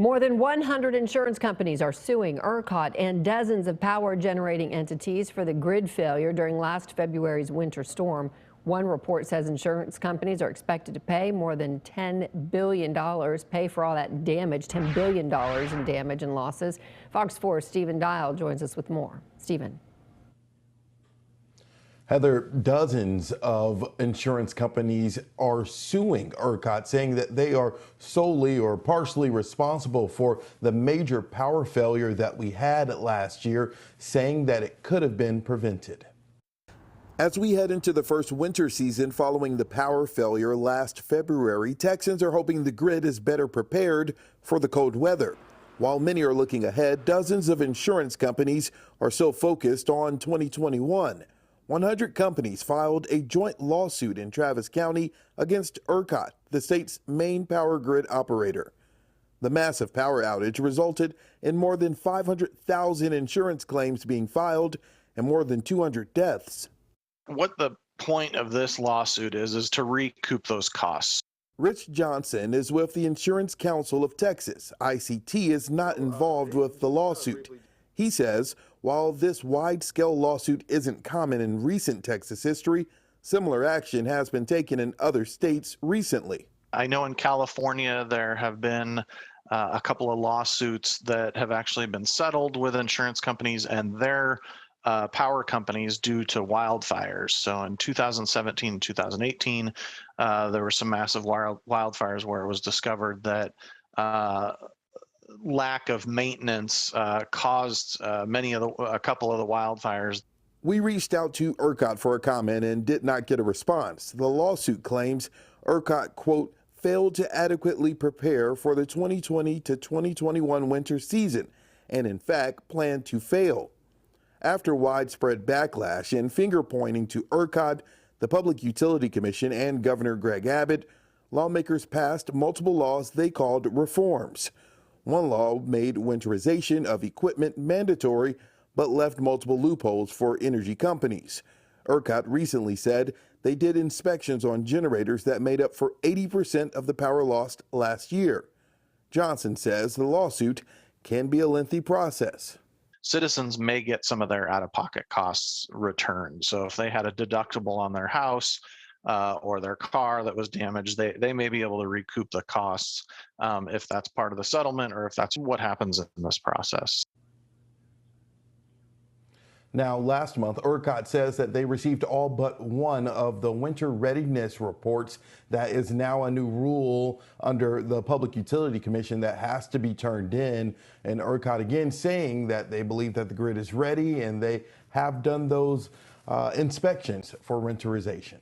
More than 100 insurance companies are suing ERCOT and dozens of power generating entities for the grid failure during last February's winter storm. One report says insurance companies are expected to pay more than $10 billion, pay for all that damage, $10 billion in damage and losses. Fox 4's Stephen Dial joins us with more. Stephen. Heather, dozens of insurance companies are suing ERCOT, saying that they are solely or partially responsible for the major power failure that we had last year, saying that it could have been prevented. As we head into the first winter season following the power failure last February, Texans are hoping the grid is better prepared for the cold weather. While many are looking ahead, dozens of insurance companies are so focused on 2021. 100 companies filed a joint lawsuit in Travis County against ERCOT, the state's main power grid operator. The massive power outage resulted in more than 500,000 insurance claims being filed and more than 200 deaths. What the point of this lawsuit is to recoup those costs. Rich Johnson is with the Insurance Council of Texas. ICT is not involved with the lawsuit. He says while this wide-scale lawsuit isn't common in recent Texas history, similar action has been taken in other states recently. I know in California there have been a couple of lawsuits that have actually been settled with insurance companies and their power companies due to wildfires. So in 2017 and 2018, there were some massive wildfires where it was discovered that lack of maintenance caused a couple of the wildfires. We reached out to ERCOT for a comment and did not get a response. The lawsuit claims ERCOT, quote, failed to adequately prepare for the 2020 to 2021 winter season and in fact planned to fail. After widespread backlash and finger pointing to ERCOT, the Public Utility Commission, and Governor Greg Abbott, lawmakers passed multiple laws they called reforms. One law made winterization of equipment mandatory, but left multiple loopholes for energy companies. ERCOT recently said they did inspections on generators that made up for 80% of the power lost last year. Johnson says the lawsuit can be a lengthy process. Citizens may get some of their out-of-pocket costs returned. So if they had a deductible on their house or their car that was damaged, they may be able to recoup the costs if that's part of the settlement or if that's what happens in this process. Now, last month, ERCOT says that they received all but one of the winter readiness reports. That is now a new rule under the Public Utility Commission that has to be turned in. And ERCOT again saying that they believe that the grid is ready and they have done those inspections for winterization.